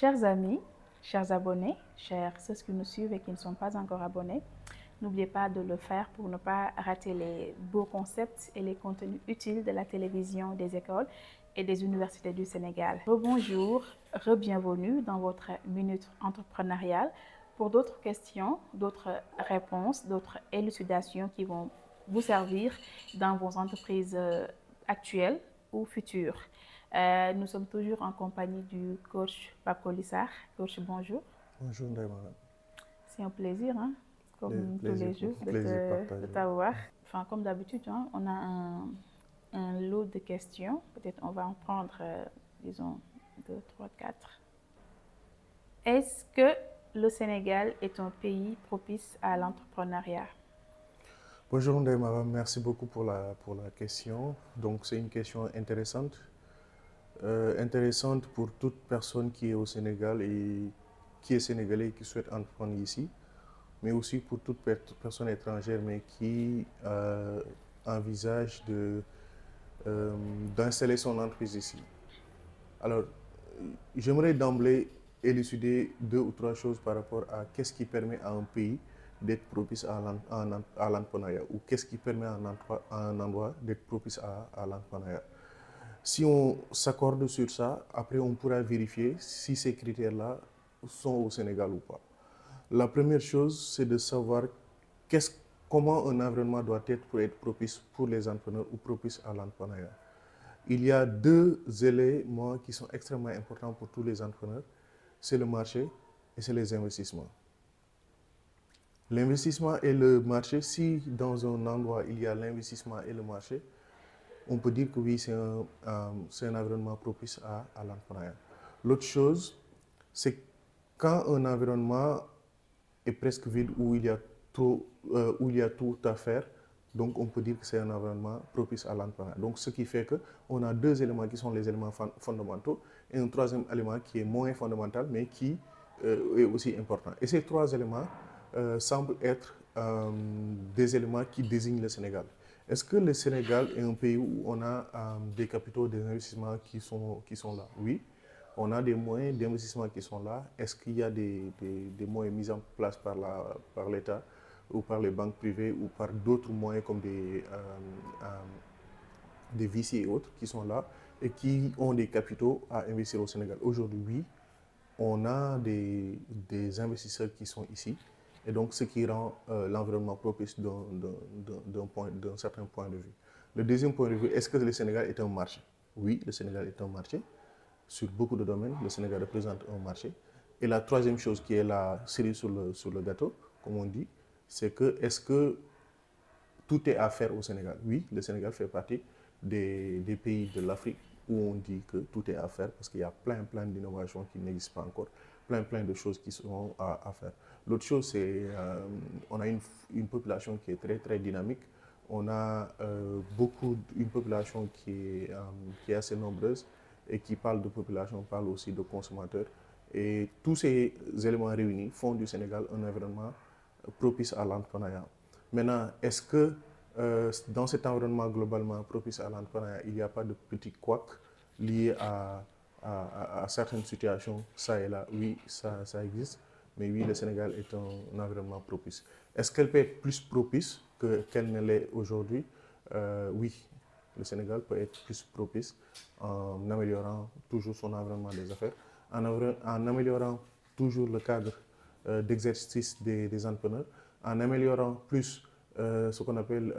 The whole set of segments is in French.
Chers amis, chers abonnés, chers ceux qui nous suivent et qui ne sont pas encore abonnés, n'oubliez pas de le faire pour ne pas rater les beaux concepts et les contenus utiles de la télévision des écoles et des universités du Sénégal. Rebonjour, re-bienvenue dans votre Minute Entrepreneuriale pour d'autres questions, d'autres réponses, d'autres élucidations qui vont vous servir dans vos entreprises actuelles ou futures. Nous sommes toujours en compagnie du coach Pape Colissard. Coach, bonjour. Bonjour, Ndaïmara. C'est un plaisir, hein, comme tous les jours, de t'avoir. Enfin, comme d'habitude, hein, on a un lot de questions. Peut-être on va en prendre, disons, 2, 3, 4. Est-ce que le Sénégal est un pays propice à l'entrepreneuriat? Bonjour, Ndaïmara. Merci beaucoup pour la question. Donc, c'est une question intéressante. Intéressante pour toute personne qui est au Sénégal et qui est sénégalais et qui souhaite entreprendre ici, mais aussi pour toute personne étrangère mais qui envisage d'installer son entreprise ici. Alors, j'aimerais d'emblée élucider 2 ou 3 choses par rapport à qu'est-ce qui permet à un pays d'être propice à l'entrepreneuriat ou qu'est-ce qui permet à un endroit d'être propice à l'entrepreneuriat. Si on s'accorde sur ça, après on pourra vérifier si ces critères-là sont au Sénégal ou pas. La première chose, c'est de savoir comment un environnement doit être pour être propice pour les entrepreneurs ou propice à l'entrepreneuriat. Il y a 2 éléments qui sont extrêmement importants pour tous les entrepreneurs, c'est le marché et c'est les investissements. L'investissement et le marché, si dans un endroit il y a l'investissement et le marché, on peut dire que oui, c'est un environnement propice à l'entrepreneuriat. L'autre chose, c'est quand un environnement est presque vide, où il y a tout à faire, donc on peut dire que c'est un environnement propice à l'entrepreneuriat. Donc ce qui fait qu'on a 2 éléments qui sont les éléments fondamentaux et un 3e élément qui est moins fondamental mais qui est aussi important. Et ces 3 éléments semblent être des éléments qui désignent le Sénégal. Est-ce que le Sénégal est un pays où on a des capitaux, des investissements qui sont là? Oui. On a des moyens d'investissement qui sont là. Est-ce qu'il y a des moyens mis en place par l'État ou par les banques privées ou par d'autres moyens comme des VC et autres qui sont là et qui ont des capitaux à investir au Sénégal? Aujourd'hui, oui, on a des investisseurs qui sont ici. Et donc, ce qui rend l'environnement propice d'un certain point de vue. Le deuxième point de vue, est-ce que le Sénégal est un marché? Oui, le Sénégal est un marché. Sur beaucoup de domaines, le Sénégal représente un marché. Et la troisième chose qui est la cerise sur le gâteau, comme on dit, c'est que est-ce que tout est à faire au Sénégal? Oui, le Sénégal fait partie des pays de l'Afrique où on dit que tout est à faire parce qu'il y a plein d'innovations qui n'existent pas encore, plein de choses qui sont à faire. L'autre chose, c'est on a une population qui est très dynamique. On a une population qui est assez nombreuse et qui parle de population, parle aussi de consommateurs. Et tous ces éléments réunis font du Sénégal un environnement propice à l'entrepreneuriat. Maintenant, est-ce que dans cet environnement globalement propice à l'entrepreneuriat, il n'y a pas de petits couacs liés à certaines situations, ça et là? Oui, ça existe. Mais oui, le Sénégal est un environnement propice. Est-ce qu'elle peut être plus propice qu'elle ne l'est aujourd'hui? Oui, le Sénégal peut être plus propice en améliorant toujours son environnement des affaires, en améliorant toujours le cadre d'exercice des entrepreneurs, en améliorant plus ce qu'on appelle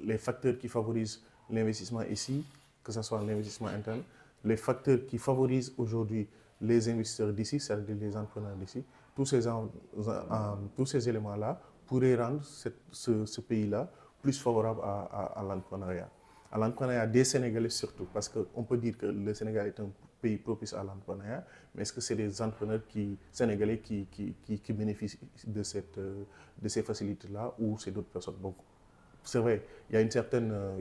les facteurs qui favorisent l'investissement ici, que ce soit l'investissement interne, les facteurs qui favorisent aujourd'hui les investisseurs d'ici, c'est-à-dire les entrepreneurs d'ici. Tous ces éléments-là pourraient rendre ce pays-là plus favorable à l'entrepreneuriat. À l'entrepreneuriat des Sénégalais surtout, parce qu'on peut dire que le Sénégal est un pays propice à l'entrepreneuriat, mais est-ce que c'est des entrepreneurs sénégalais qui bénéficient de ces facilités-là ou c'est d'autres personnes? Donc, c'est vrai, il y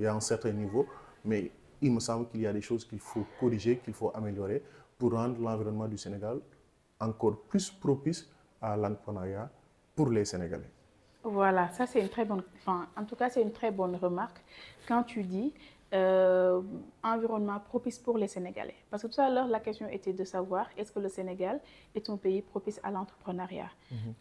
a un certain niveau, mais il me semble qu'il y a des choses qu'il faut corriger, qu'il faut améliorer pour rendre l'environnement du Sénégal encore plus propice à l'entrepreneuriat pour les Sénégalais. Voilà, ça c'est une très bonne, en tout cas c'est une très bonne remarque quand tu dis environnement propice pour les Sénégalais? Parce que tout à l'heure, la question était de savoir est-ce que le Sénégal est un pays propice à l'entrepreneuriat?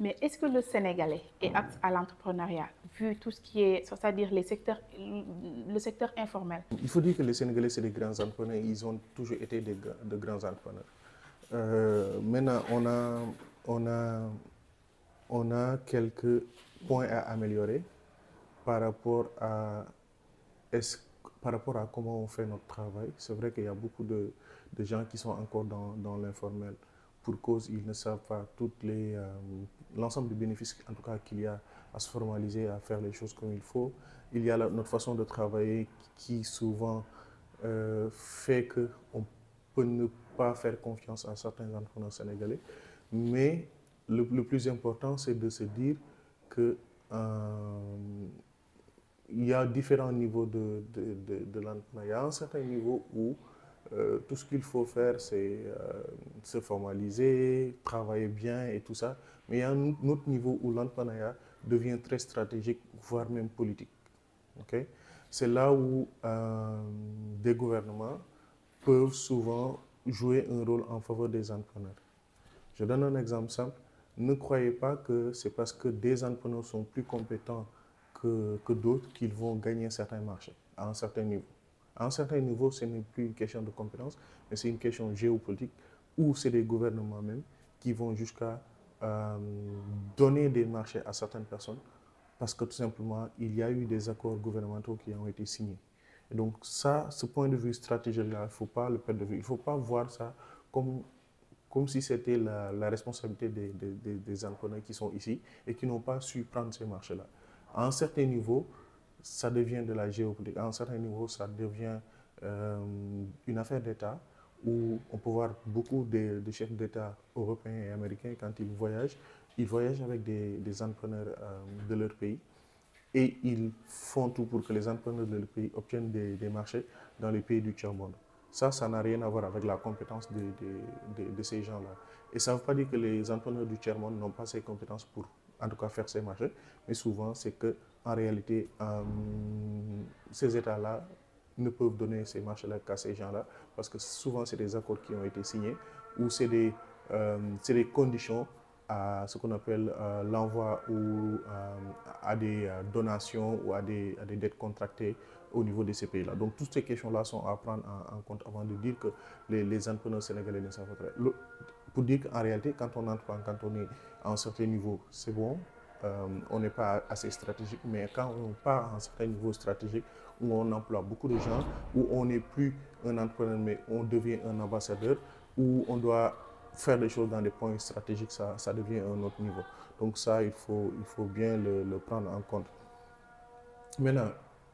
Mais est-ce que le Sénégalais est apte à l'entrepreneuriat, vu tout ce qui est, c'est-à-dire le secteur informel? Il faut dire que les Sénégalais, c'est des grands entrepreneurs. Ils ont toujours été de grands entrepreneurs. Maintenant, on a quelques points à améliorer par rapport à, par rapport à comment on fait notre travail. C'est vrai qu'il y a beaucoup de gens qui sont encore dans l'informel pour cause ils ne savent pas l'ensemble des bénéfices en tout cas qu'il y a à se formaliser, à faire les choses comme il faut. Il y a notre façon de travailler qui souvent fait qu'on peut ne pas faire confiance à certains entrepreneurs sénégalais. Mais le plus important, c'est de se dire que il y a différents niveaux de l'entrepreneuriat. Il y a un certain niveau où tout ce qu'il faut faire, c'est se formaliser, travailler bien et tout ça. Mais il y a un autre niveau où l'entrepreneuriat devient très stratégique, voire même politique. Okay? C'est là où des gouvernements peuvent souvent jouer un rôle en faveur des entrepreneurs. Je donne un exemple simple. Ne croyez pas que c'est parce que des entrepreneurs sont plus compétents que d'autres qu'ils vont gagner certains marchés à un certain niveau. À un certain niveau, ce n'est plus une question de compétence, mais c'est une question géopolitique où c'est des gouvernements même qui vont jusqu'à donner des marchés à certaines personnes parce que tout simplement, il y a eu des accords gouvernementaux qui ont été signés. Et donc ça, ce point de vue stratégique-là, il ne faut pas le perdre de vue. Il ne faut pas voir ça comme si c'était la responsabilité des entrepreneurs qui sont ici et qui n'ont pas su prendre ces marchés-là. À un certain niveau, ça devient de la géopolitique. À un certain niveau, ça devient une affaire d'État où on peut voir beaucoup de chefs d'État européens et américains, quand ils voyagent avec des entrepreneurs de leur pays et ils font tout pour que les entrepreneurs de leur pays obtiennent des marchés dans les pays du tiers-monde. Ça n'a rien à voir avec la compétence de ces gens-là. Et ça ne veut pas dire que les entrepreneurs du tiers-monde n'ont pas ces compétences pour, en tout cas, faire ces marchés, mais souvent, c'est qu'en réalité, ces États-là ne peuvent donner ces marchés-là qu'à ces gens-là, parce que souvent, c'est des accords qui ont été signés, ou c'est des conditions à ce qu'on appelle l'envoi ou à des donations ou à des dettes contractées au niveau de ces pays-là. Donc, toutes ces questions-là sont à prendre en compte avant de dire que les entrepreneurs sénégalais ne savent pas faire. Pour dire qu'en réalité, quand on est à un certain niveau, c'est bon, on n'est pas assez stratégique, mais quand on part à un certain niveau stratégique, où on emploie beaucoup de gens, où on n'est plus un entrepreneur, mais on devient un ambassadeur, où on doit faire des choses dans des points stratégiques, ça devient un autre niveau. Donc ça, il faut bien le prendre en compte. Maintenant,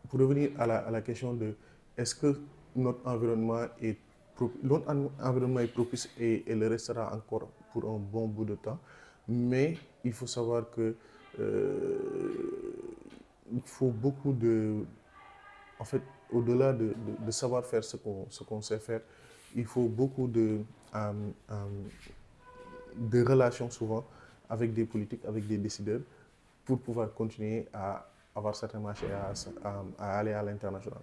pour revenir à la question de est-ce que notre environnement est propice et le restera encore pour un bon bout de temps, mais il faut savoir que il faut beaucoup en fait, au-delà de savoir faire ce qu'on sait faire, il faut beaucoup de relations souvent avec des politiques, avec des décideurs, pour pouvoir continuer à avoir certains marchés, à aller à l'international.